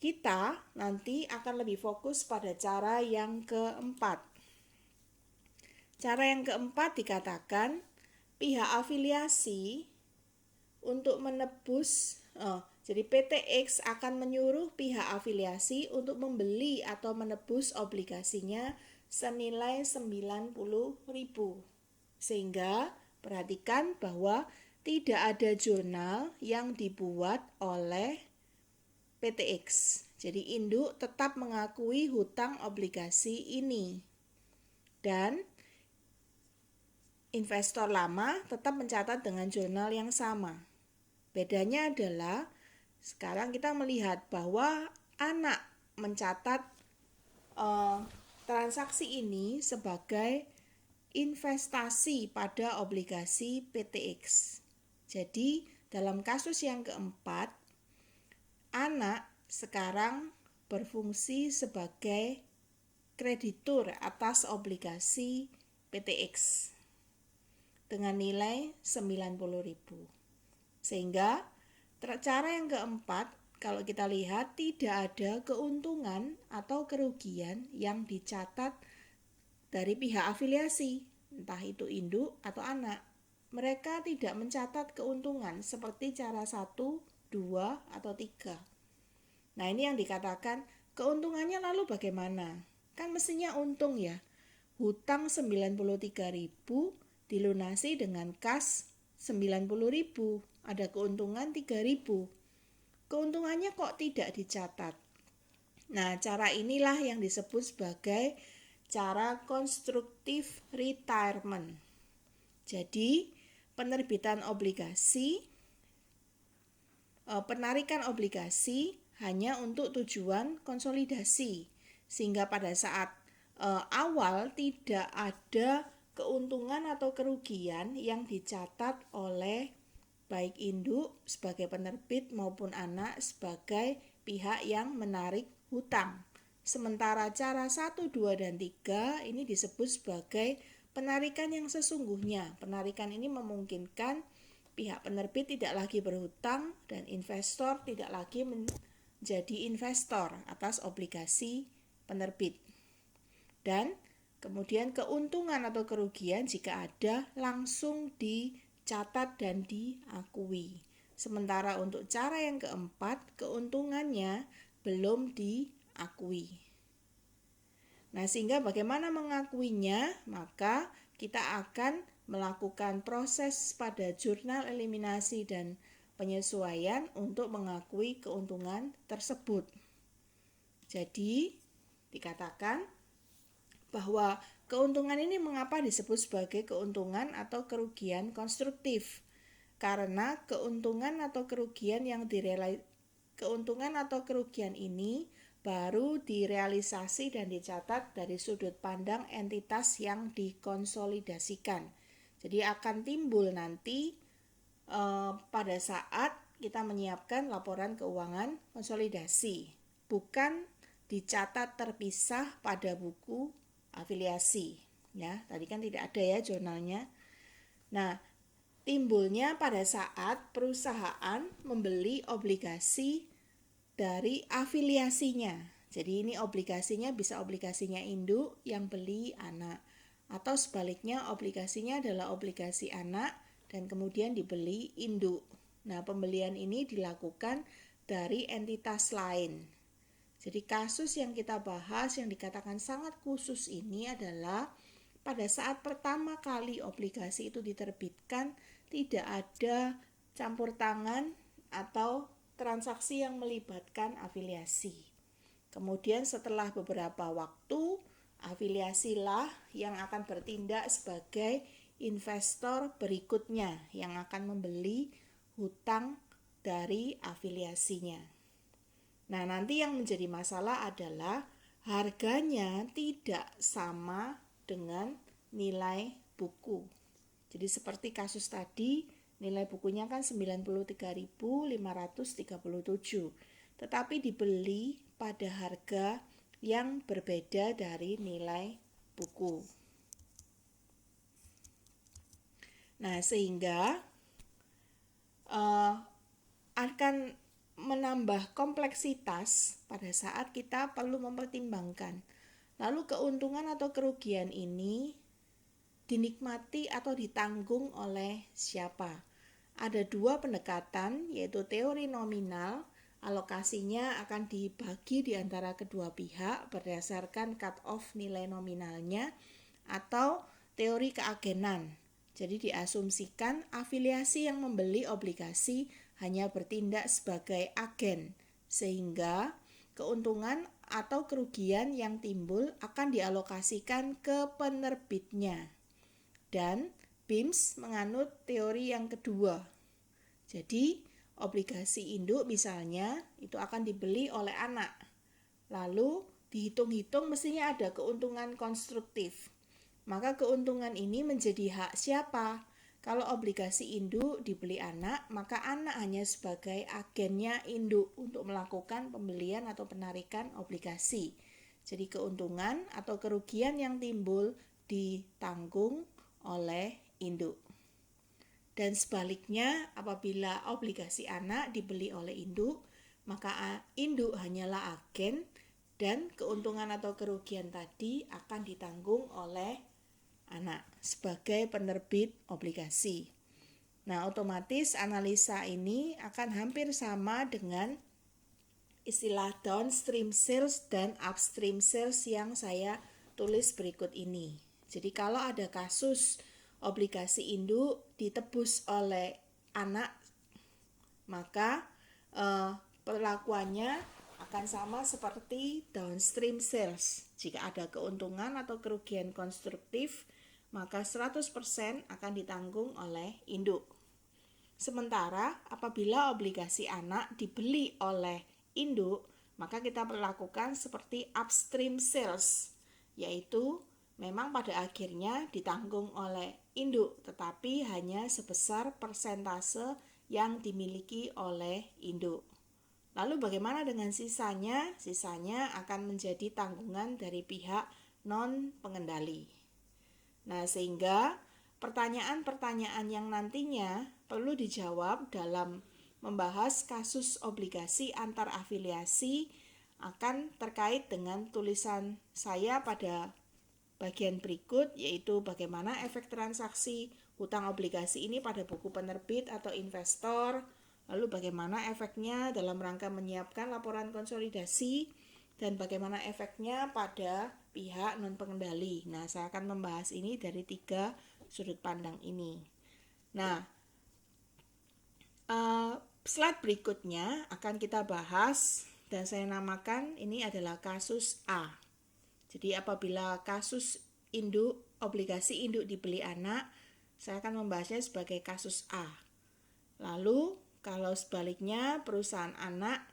kita nanti akan lebih fokus pada cara yang keempat. Cara yang keempat dikatakan pihak afiliasi untuk menebus, jadi PTX akan menyuruh pihak afiliasi untuk membeli atau menebus obligasinya senilai 90.000. Sehingga perhatikan bahwa tidak ada jurnal yang dibuat oleh PTX. Jadi induk tetap mengakui hutang obligasi ini. Dan investor lama tetap mencatat dengan jurnal yang sama. Bedanya adalah sekarang kita melihat bahwa anak mencatat transaksi ini sebagai investasi pada obligasi PTX. Jadi dalam kasus yang keempat, anak sekarang berfungsi sebagai kreditur atas obligasi PTX dengan nilai 90.000. Sehingga cara yang keempat, kalau kita lihat tidak ada keuntungan atau kerugian yang dicatat dari pihak afiliasi, entah itu induk atau anak. Mereka tidak mencatat keuntungan seperti cara 1, 2, atau 3. Nah, ini yang dikatakan keuntungannya lalu bagaimana? Kan mestinya untung ya. Hutang 93.000 dilunasi dengan kas 90.000. Ada keuntungan 3.000. Keuntungannya kok tidak dicatat? Nah, cara inilah yang disebut sebagai cara konstruktif retirement. Jadi, penarikan obligasi hanya untuk tujuan konsolidasi, sehingga pada saat awal tidak ada keuntungan atau kerugian yang dicatat oleh baik induk sebagai penerbit maupun anak sebagai pihak yang menarik hutang. Sementara cara 1, 2, dan 3 ini disebut sebagai penarikan yang sesungguhnya. Penarikan ini memungkinkan pihak penerbit tidak lagi berhutang dan investor tidak lagi menjadi investor atas obligasi penerbit. Dan kemudian keuntungan atau kerugian jika ada langsung dicatat dan diakui. Sementara untuk cara yang keempat, keuntungannya belum diakui. Nah, sehingga bagaimana mengakuinya? Maka kita akan melakukan proses pada jurnal eliminasi dan penyesuaian untuk mengakui keuntungan tersebut. Jadi, dikatakan bahwa keuntungan ini mengapa disebut sebagai keuntungan atau kerugian konstruktif? Karena keuntungan atau kerugian ini baru direalisasi dan dicatat dari sudut pandang entitas yang dikonsolidasikan. Jadi akan timbul nanti pada saat kita menyiapkan laporan keuangan konsolidasi, bukan dicatat terpisah pada buku afiliasi. Ya, tadi kan tidak ada ya jurnalnya. Nah, timbulnya pada saat perusahaan membeli obligasi dari afiliasinya. Jadi ini obligasinya bisa obligasinya induk yang beli anak, atau sebaliknya obligasinya adalah obligasi anak dan kemudian dibeli induk. Nah, pembelian ini dilakukan dari entitas lain. Jadi kasus yang kita bahas yang dikatakan sangat khusus ini adalah pada saat pertama kali obligasi itu diterbitkan tidak ada campur tangan atau transaksi yang melibatkan afiliasi. Kemudian setelah beberapa waktu, afiliasilah yang akan bertindak sebagai investor berikutnya yang akan membeli hutang dari afiliasinya. Nah, nanti yang menjadi masalah adalah harganya tidak sama dengan nilai buku. Jadi seperti kasus tadi, nilai bukunya kan 93.537, tetapi dibeli pada harga yang berbeda dari nilai buku. Nah, sehingga akan menambah kompleksitas pada saat kita perlu mempertimbangkan. Lalu keuntungan atau kerugian ini dinikmati atau ditanggung oleh siapa? Ada dua pendekatan, yaitu teori nominal, alokasinya akan dibagi di antara kedua pihak berdasarkan cut-off nilai nominalnya, atau teori keagenan. Jadi diasumsikan afiliasi yang membeli obligasi hanya bertindak sebagai agen, sehingga keuntungan atau kerugian yang timbul akan dialokasikan ke penerbitnya. Dan BIMS menganut teori yang kedua. Jadi, obligasi induk misalnya itu akan dibeli oleh anak. Lalu dihitung-hitung mestinya ada keuntungan konstruktif. Maka keuntungan ini menjadi hak siapa? Kalau obligasi induk dibeli anak, maka anak hanya sebagai agennya induk untuk melakukan pembelian atau penarikan obligasi. Jadi keuntungan atau kerugian yang timbul ditanggung oleh induk. Dan sebaliknya, apabila obligasi anak dibeli oleh induk, maka induk hanyalah agen dan keuntungan atau kerugian tadi akan ditanggung oleh anak sebagai penerbit obligasi. Nah, otomatis analisa ini akan hampir sama dengan istilah downstream sales dan upstream sales yang saya tulis berikut ini. Jadi kalau ada kasus obligasi induk ditebus oleh anak, maka perlakuannya akan sama seperti downstream sales. Jika ada keuntungan atau kerugian konstruktif, maka 100% akan ditanggung oleh induk. Sementara apabila obligasi anak dibeli oleh induk, maka kita perlakukan seperti upstream sales, yaitu memang pada akhirnya ditanggung oleh induk, tetapi hanya sebesar persentase yang dimiliki oleh induk. Lalu bagaimana dengan sisanya? Sisanya akan menjadi tanggungan dari pihak non-pengendali. Nah, sehingga pertanyaan-pertanyaan yang nantinya perlu dijawab dalam membahas kasus obligasi antar afiliasi akan terkait dengan tulisan saya pada bagian berikut, yaitu bagaimana efek transaksi hutang obligasi ini pada buku penerbit atau investor, lalu bagaimana efeknya dalam rangka menyiapkan laporan konsolidasi, dan bagaimana efeknya pada pihak non-pengendali. Nah, saya akan membahas ini dari 3 sudut pandang ini. Nah, slide berikutnya akan kita bahas dan saya namakan ini adalah kasus A. Jadi apabila kasus obligasi induk dibeli anak, saya akan membahasnya sebagai kasus A. Lalu kalau sebaliknya perusahaan anak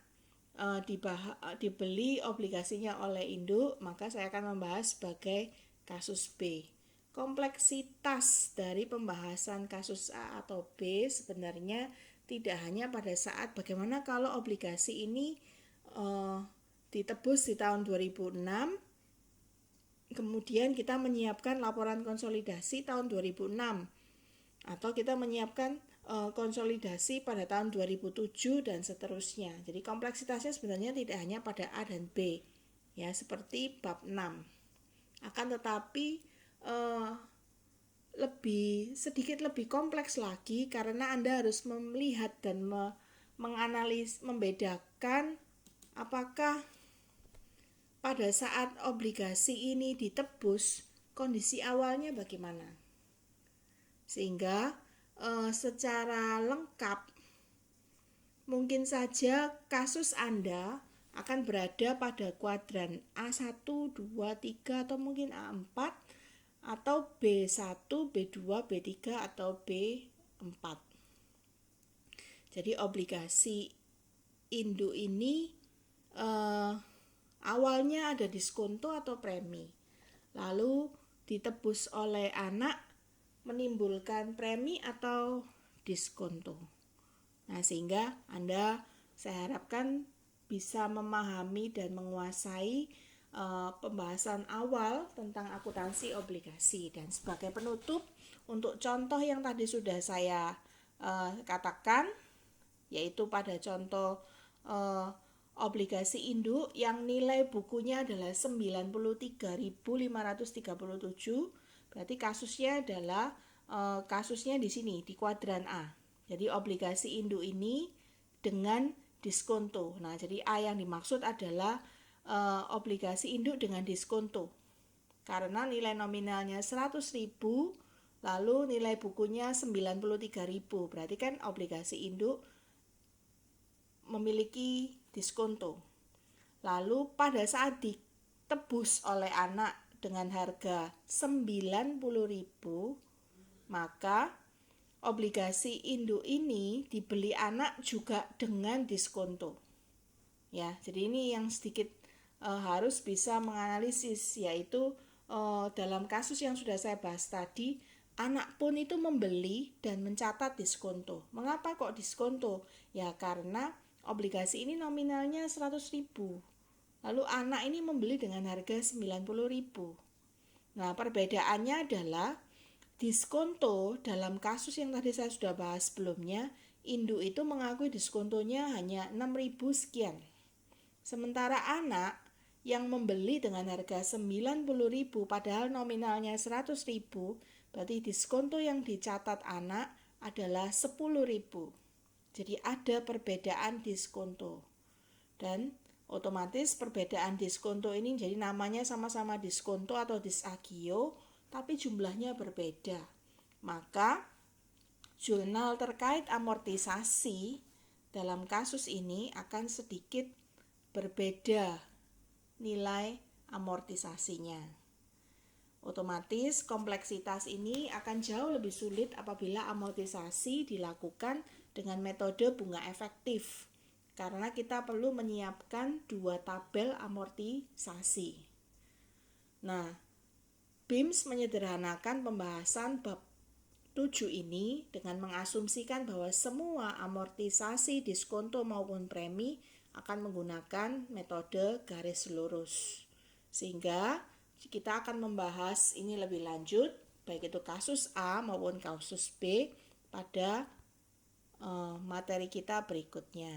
dibeli obligasinya oleh induk, maka saya akan membahas sebagai kasus B. Kompleksitas dari pembahasan kasus A atau B sebenarnya tidak hanya pada saat bagaimana kalau obligasi ini ditebus di tahun 2006, kemudian kita menyiapkan laporan konsolidasi tahun 2006, atau kita menyiapkan konsolidasi pada tahun 2007 dan seterusnya. Jadi kompleksitasnya sebenarnya tidak hanya pada A dan B, ya seperti bab 6. Akan tetapi sedikit lebih kompleks lagi karena Anda harus melihat dan membedakan apakah pada saat obligasi ini ditebus, kondisi awalnya bagaimana. Sehingga secara lengkap, mungkin saja kasus Anda akan berada pada kuadran A1, 2, 3, atau mungkin A4, atau B1, B2, B3, atau B4. Jadi obligasi induk ini awalnya ada diskonto atau premi, lalu ditebus oleh anak menimbulkan premi atau diskonto. Nah, sehingga saya harapkan bisa memahami dan menguasai pembahasan awal tentang akuntansi obligasi. Dan sebagai penutup, untuk contoh yang tadi sudah saya katakan, yaitu pada contoh obligasi induk yang nilai bukunya adalah 93.537. Berarti kasusnya adalah kasusnya di sini di kuadran A. Jadi obligasi induk ini dengan diskonto. Nah, jadi A yang dimaksud adalah obligasi induk dengan diskonto. Karena nilai nominalnya 100.000, lalu nilai bukunya 93.000. Berarti kan obligasi induk memiliki diskonto. Lalu pada saat ditebus oleh anak dengan harga 90.000, maka obligasi induk ini dibeli anak juga dengan diskonto. Ya, jadi ini yang sedikit harus bisa menganalisis, yaitu dalam kasus yang sudah saya bahas tadi, anak pun itu membeli dan mencatat diskonto. Mengapa kok diskonto? Ya karena obligasi ini nominalnya 100.000. Lalu anak ini membeli dengan harga 90.000. Nah, perbedaannya adalah diskonto dalam kasus yang tadi saya sudah bahas sebelumnya, induk itu mengakui diskontonya hanya 6.000 sekian. Sementara anak yang membeli dengan harga 90.000 padahal nominalnya 100.000, berarti diskonto yang dicatat anak adalah 10.000. Jadi ada perbedaan diskonto. Dan otomatis perbedaan diskonto ini jadi namanya sama-sama diskonto atau disagio, tapi jumlahnya berbeda. Maka jurnal terkait amortisasi dalam kasus ini akan sedikit berbeda nilai amortisasinya. Otomatis kompleksitas ini akan jauh lebih sulit apabila amortisasi dilakukan dengan metode bunga efektif, karena kita perlu menyiapkan 2 tabel amortisasi. Nah, BIMS menyederhanakan pembahasan bab 7 ini dengan mengasumsikan bahwa semua amortisasi diskonto maupun premi akan menggunakan metode garis lurus. Sehingga kita akan membahas ini lebih lanjut, baik itu kasus A maupun kasus B pada materi kita berikutnya.